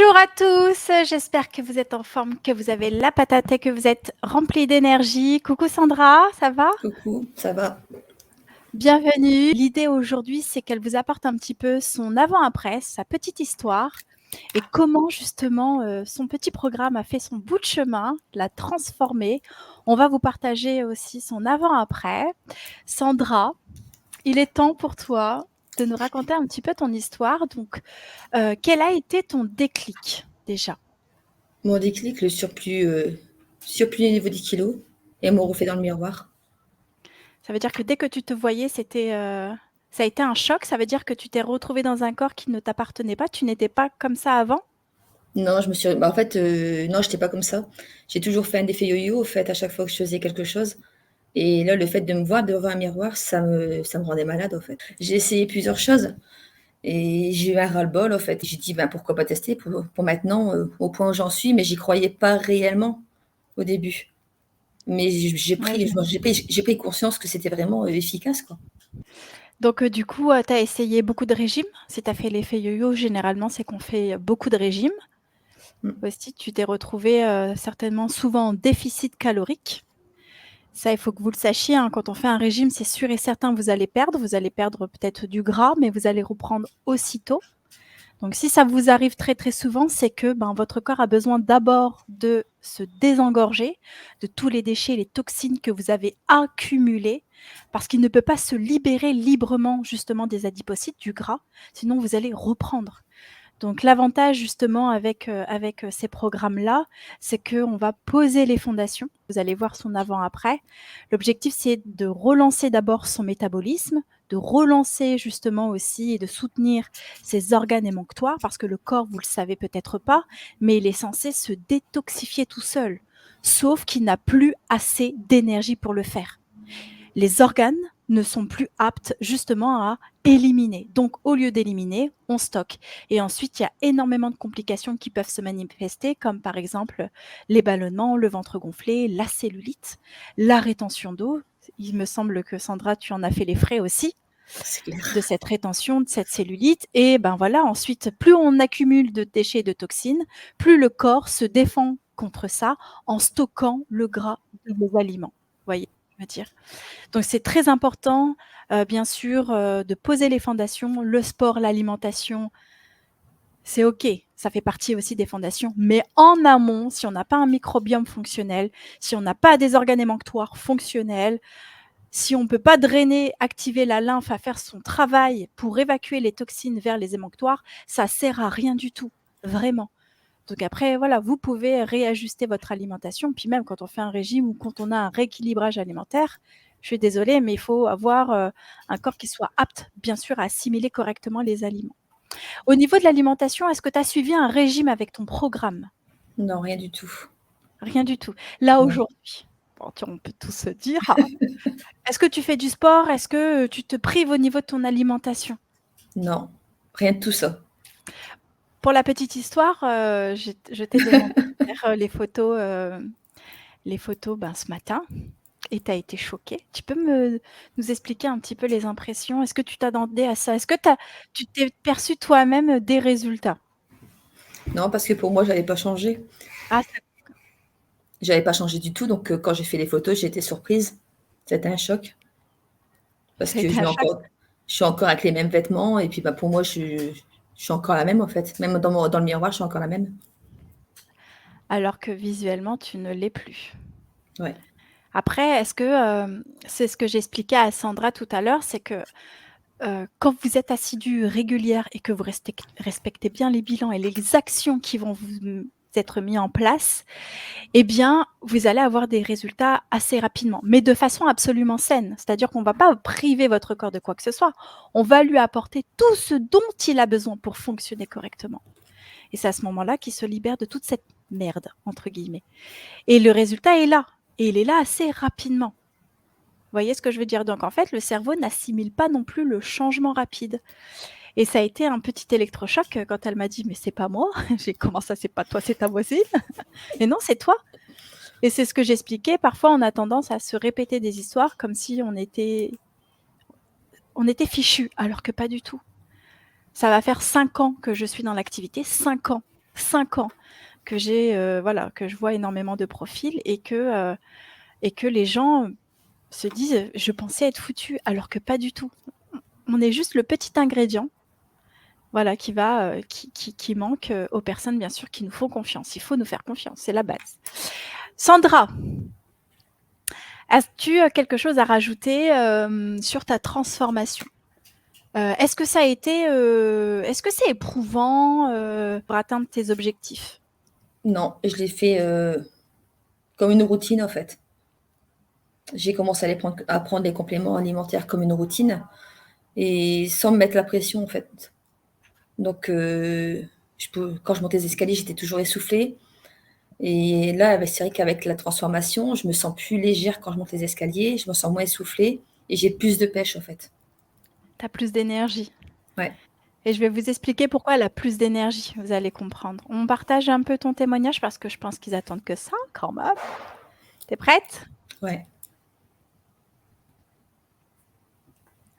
Bonjour à tous, j'espère que vous êtes en forme, que vous avez la patate et que vous êtes remplis d'énergie. Coucou Sandra, ça va? Coucou, ça va? Bienvenue. L'idée aujourd'hui, c'est qu'elle vous apporte un petit peu son avant-après, sa petite histoire et comment justement son petit programme a fait son bout de chemin, l'a transformé. On va vous partager aussi son avant-après. Sandra, il est temps pour toi de nous raconter un petit peu ton histoire. Donc, quel a été ton déclic déjà? Mon déclic, le surplus au niveau des kilos et mon reflet dans le miroir. Ça veut dire que dès que tu te voyais, ça a été un choc? Ça veut dire que tu t'es retrouvée dans un corps qui ne t'appartenait pas? Tu n'étais pas comme ça avant? Non, en fait, non, j'étais pas comme ça. J'ai toujours fait un effet yo-yo, au fait, à chaque fois que je faisais quelque chose. Et là, le fait de me voir devant un miroir, ça me rendait malade, en fait. J'ai essayé plusieurs choses et j'ai eu un ras-le-bol, en fait. J'ai dit, ben, pourquoi pas tester pour maintenant, au point où j'en suis, mais j'y croyais pas réellement au début. Mais Ouais, je j'ai pris conscience que c'était vraiment efficace, quoi. donc du coup, tu as essayé beaucoup de régimes? Si tu as fait l'effet yo-yo, généralement, c'est qu'on fait beaucoup de régimes. Mm. Aussi, tu t'es retrouvée, certainement souvent en déficit calorique. Ça, il faut que vous le sachiez, hein, quand on fait un régime, c'est sûr et certain, vous allez perdre peut-être du gras, mais vous allez reprendre aussitôt. Donc si ça vous arrive très, très souvent, c'est que, ben, votre corps a besoin d'abord de se désengorger de tous les déchets, les toxines que vous avez accumulées, parce qu'il ne peut pas se libérer librement justement des adipocytes, du gras, sinon vous allez reprendre. Donc l'avantage justement avec ces programmes-là, c'est qu'on va poser les fondations. Vous allez voir son avant-après. L'objectif, c'est de relancer d'abord son métabolisme, de relancer justement aussi et de soutenir ses organes émonctoires, parce que le corps, vous le savez peut-être pas, mais il est censé se détoxifier tout seul, sauf qu'il n'a plus assez d'énergie pour le faire. Les organes ne sont plus aptes justement à éliminer. Donc, au lieu d'éliminer, on stocke. Et ensuite, il y a énormément de complications qui peuvent se manifester, comme par exemple les ballonnements, le ventre gonflé, la cellulite, la rétention d'eau. Il me semble que Sandra, tu en as fait les frais aussi C'est clair. de cette rétention, de cette cellulite. Et ben voilà, ensuite, plus on accumule de déchets et de toxines, plus le corps se défend contre ça en stockant le gras des aliments. Vous voyez ce que je veux dire? Donc c'est très important, bien sûr, de poser les fondations. Le sport, l'alimentation, c'est OK, ça fait partie aussi des fondations. Mais en amont, si on n'a pas un microbiome fonctionnel, si on n'a pas des organes émonctoires fonctionnels, si on ne peut pas drainer, activer la lymphe à faire son travail pour évacuer les toxines vers les émonctoires, ça sert à rien du tout, vraiment. Donc après, voilà, vous pouvez réajuster votre alimentation. Puis même quand on fait un régime ou quand on a un rééquilibrage alimentaire, je suis désolée, mais il faut avoir un corps qui soit apte, bien sûr, à assimiler correctement les aliments. Au niveau de l'alimentation, est-ce que tu as suivi un régime avec ton programme? Non, rien du tout. Rien du tout. Là, Non. aujourd'hui, bon, on peut tous se dire, est-ce que tu fais du sport? Est-ce que tu te prives au niveau de ton alimentation? Non, rien de tout ça. Pour la petite histoire, je t'ai demandé de faire les photos ben, ce matin. Et tu as été choquée. Tu peux nous expliquer un petit peu les impressions? Est-ce que tu t'attendais à ça? Est-ce que tu t'es perçue toi-même des résultats? Non, parce que pour moi, j'avais pas changé. Ah ça J'avais pas changé du tout, donc quand j'ai fait les photos, j'ai été surprise. C'était un choc parce ça a que été un choc, je suis encore avec les mêmes vêtements et puis, bah, pour moi, je suis encore la même, en fait. Même dans le miroir, je suis encore la même. alors que visuellement tu ne l'es plus. Ouais. Après, est-ce que, c'est ce que j'expliquais à Sandra tout à l'heure, c'est que, quand vous êtes assidue, régulière et que vous respectez bien les bilans et les actions qui vont vous être mis en place, eh bien, vous allez avoir des résultats assez rapidement, mais de façon absolument saine. C'est-à-dire qu'on ne va pas priver votre corps de quoi que ce soit. On va lui apporter tout ce dont il a besoin pour fonctionner correctement. Et c'est à ce moment-là qu'il se libère de toute cette «merde» entre guillemets. Et le résultat est là. Et il est là assez rapidement. Vous voyez ce que je veux dire? Donc en fait, le cerveau n'assimile pas non plus le changement rapide. Et ça a été un petit électrochoc quand elle m'a dit: «Mais c'est pas moi». J'ai: «Comment ça, c'est pas toi, c'est ta voisine?» «Mais non, c'est toi». Et c'est ce que j'expliquais, parfois on a tendance à se répéter des histoires comme si on était fichu, alors que pas du tout. Ça va faire 5 ans que je suis dans l'activité, 5 ans. 5 ans que voilà, que je vois énormément de profils et que les gens se disent: «Je pensais être foutus», alors que pas du tout. On est juste le petit ingrédient, voilà, qui manque, aux personnes, bien sûr, qui nous font confiance. Il faut nous faire confiance, c'est la base. Sandra, as-tu, quelque chose à rajouter, sur ta transformation? Est-ce que ça a été, est-ce que c'est éprouvant, pour atteindre tes objectifs? Non, je l'ai fait, comme une routine, en fait. J'ai commencé à prendre les compléments alimentaires comme une routine et sans me mettre la pression, en fait. Donc quand je montais les escaliers, j'étais toujours essoufflée et là, bah, c'est vrai qu'avec la transformation, je me sens plus légère quand je monte les escaliers, je me sens moins essoufflée et j'ai plus de pêche, en fait. Tu as plus d'énergie Ouais. et je vais vous expliquer pourquoi elle a plus d'énergie, vous allez comprendre. On partage un peu ton témoignage parce que je pense qu'ils attendent que ça, quand même. Tu es prête? Ouais,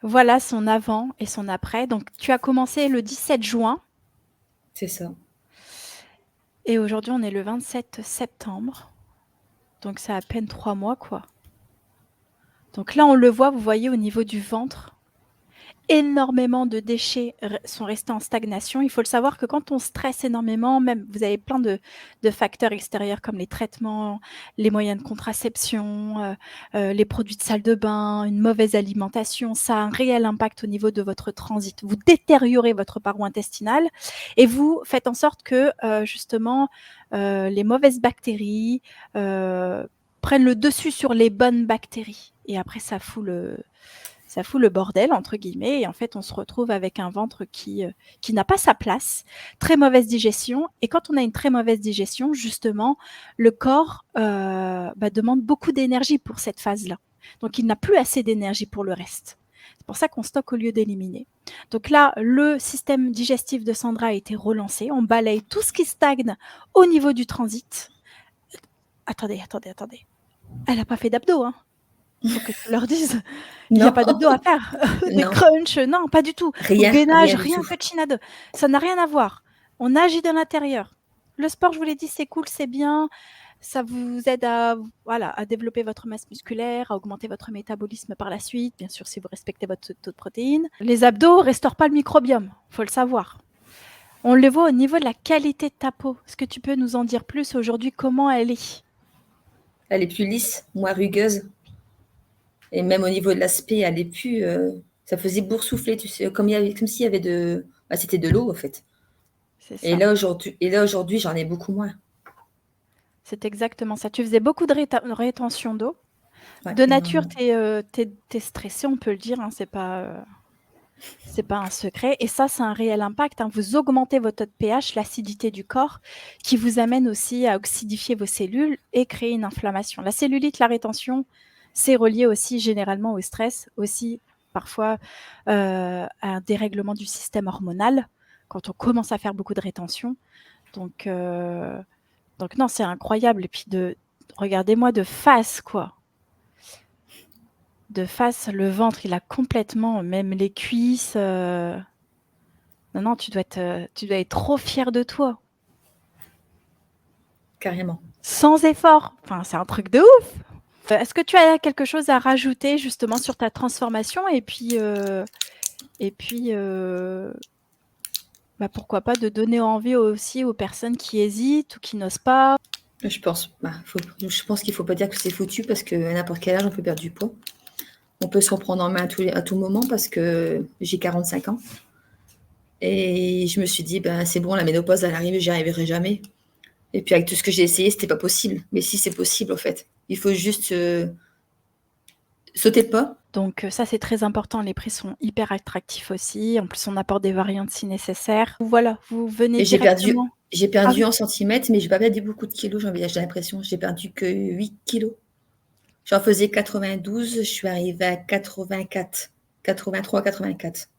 Voilà son avant et son après. Donc tu as commencé le 17 juin c'est ça. et aujourd'hui on est le 27 septembre. Donc c'est à peine 3 mois, quoi. Donc là, on le voit, vous voyez au niveau du ventre, énormément de déchets sont restés en stagnation. Il faut le savoir que quand on stresse énormément, même vous avez plein de facteurs extérieurs comme les traitements, les moyens de contraception, les produits de salle de bain, une mauvaise alimentation, ça a un réel impact au niveau de votre transit. Vous détériorez votre paroi intestinale et vous faites en sorte que justement les mauvaises bactéries prennent le dessus sur les bonnes bactéries. Et après, ça fout le bordel entre guillemets et en fait on se retrouve avec un ventre qui n'a pas sa place, très mauvaise digestion et quand on a une très mauvaise digestion justement le corps demande beaucoup d'énergie pour cette phase-là. Donc il n'a plus assez d'énergie pour le reste. C'est pour ça qu'on stocke au lieu d'éliminer. Donc là, le système digestif de Sandra a été relancé. On balaye tout ce qui stagne au niveau du transit. Attendez. Elle n'a pas fait d'abdos, hein. Faut que tu leur dises. Il y a Non, pas d'abdos à faire. Des non, crunchs, non, pas du tout. Ou rien, gainage, rien du rien tout. que chinado. Ça n'a rien à voir. On agit de l'intérieur. Le sport, je vous l'ai dit, c'est cool, c'est bien. Ça vous aide à, voilà, à développer votre masse musculaire, à augmenter votre métabolisme par la suite, bien sûr si vous respectez votre taux de protéines. Les abdos restaurent pas le microbiome, faut le savoir. On le voit au niveau de la qualité de ta peau. Est-ce que tu peux nous en dire plus aujourd'hui, comment elle est? Elle est plus lisse, moins rugueuse et même au niveau de l'aspect, elle est plus, ça faisait boursoufler, tu sais, comme s'il y avait c'était de l'eau, en fait. C'est ça. Et là, aujourd'hui, j'en ai beaucoup moins. C'est exactement ça. Tu faisais beaucoup de rétention d'eau. Ouais, De nature, énormément. tu es stressée, on peut le dire, hein, c'est pas un secret et ça a un réel impact, hein. Vous augmentez votre taux de pH, l'acidité du corps, qui vous amène aussi à oxydifier vos cellules et créer une inflammation. La cellulite, la rétention, c'est relié aussi généralement au stress, aussi parfois, à un dérèglement du système hormonal, quand on commence à faire beaucoup de rétention. Donc non, c'est incroyable et puis regardez-moi de face, quoi. De face, le ventre, il a complètement même les cuisses, non, tu dois être trop fière de toi. Carrément. Sans effort. Enfin, c'est un truc de ouf! Est-ce que tu as quelque chose à rajouter justement sur ta transformation? Et puis, pourquoi pas de donner envie aussi aux personnes qui hésitent ou qui n'osent pas? Je pense qu'il faut pas dire que c'est foutu parce qu'à n'importe quel âge, on peut perdre du poids. On peut se reprendre en main à tout moment parce que j'ai 45 ans et je me suis dit: «Ben, c'est bon, la ménopause, elle arrive, j'y arriverai jamais» et puis avec tout ce que j'ai essayé, c'était pas possible. Mais si, c'est possible, en fait. Il faut juste, sauter le pas. Donc ça, c'est très important. Les prix sont hyper attractifs aussi. En plus, on apporte des variantes si nécessaire. Voilà, vous venez Et directement. j'ai Ah perdu oui? en centimètres, mais j'ai pas perdu beaucoup de kilos, j'ai l'impression. J'ai perdu que 8 kilos. J'en faisais 92, je suis arrivée à 84, 83, 84.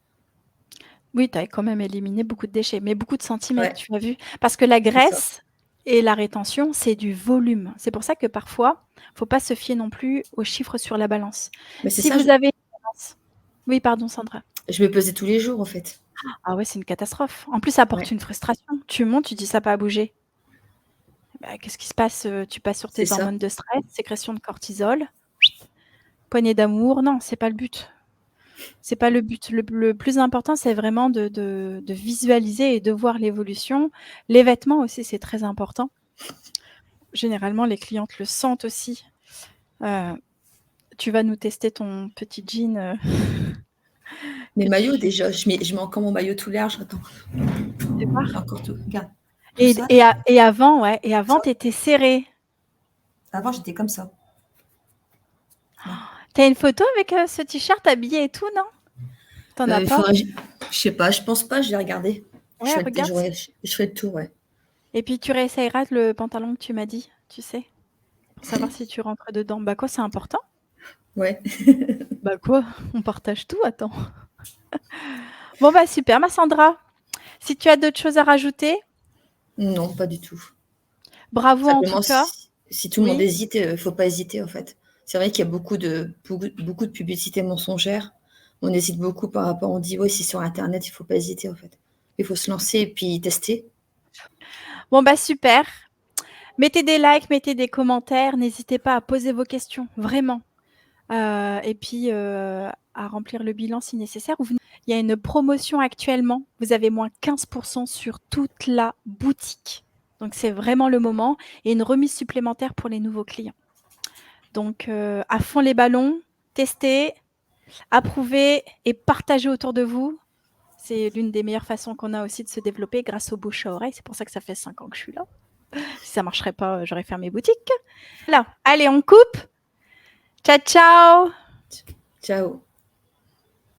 Oui, tu as quand même éliminé beaucoup de déchets, mais beaucoup de centimètres, Ouais, tu as vu? Parce que la c'est ça. graisse et la rétention, c'est du volume. C'est pour ça que parfois, faut pas se fier non plus aux chiffres sur la balance. Mais c'est Si ça, vous avez une balance Oui, pardon Sandra. Je me pesais tous les jours, en fait. Ah ouais, c'est une catastrophe. En plus, ça apporte Ouais, une frustration. Tu montes, tu dis: «Ça a pas bougé». Bah, qu'est-ce qui se passe? Tu passes sur c'est tes ça. hormones de stress, sécrétion de cortisol, poignée d'amour. Non, c'est pas le but. C'est pas le but. Le plus important, c'est vraiment de visualiser et de voir l'évolution. Les vêtements aussi, c'est très important. Généralement, les clientes le sentent aussi. Heu, Tu vas nous tester ton petit jean, Mes que maillots, tu déjà, je mets encore mon maillot tout large. Attends, fais j'ai voir? encore tout. Regarde, tout Et ça, et a et avant, ouais, et ça. avant, tu étais serrée. Avant, j'étais comme ça. Là. Tu as une photo avec, ce t-shirt habillé et tout, non? Tu en as Il pas? faudrait, je sais pas, je pense pas, je vais regarder. Ouais, regarde si Je ferai le tour, ouais. et puis tu réessayeras le pantalon que tu m'as dit, tu sais? Pour savoir si tu rentres dedans. Bah, quoi, c'est important? Ouais. Bah, quoi? On partage tout, attends. Bon, bah, super, ma Sandra. Si tu as d'autres choses à rajouter, Non, pas du tout. bravo en tout Simplement, cas. si tout le monde Oui. hésite, faut pas hésiter, en fait. C'est vrai qu'il y a beaucoup de publicités mensongères. On hésite beaucoup par rapport, on dit: «Ouais, c'est sur internet, il faut pas hésiter, en fait». Il faut se lancer et puis tester. Bon, bah, super. Mettez des likes, mettez des commentaires, n'hésitez pas à poser vos questions, vraiment. Et puis, à remplir le bilan si nécessaire. Il y a une promotion actuellement, vous avez moins 15 sur toute la boutique. Donc c'est vraiment le moment et une remise supplémentaire pour les nouveaux clients. Donc, à fond les ballons, testez, approuvez et partagez autour de vous. C'est l'une des meilleures façons qu'on a aussi de se développer grâce au bouche à oreille. C'est pour ça que ça fait 5 ans que je suis là. Si ça marcherait pas, j'aurais fermé boutique. Voilà, allez, on coupe. Ciao, ciao. Ciao.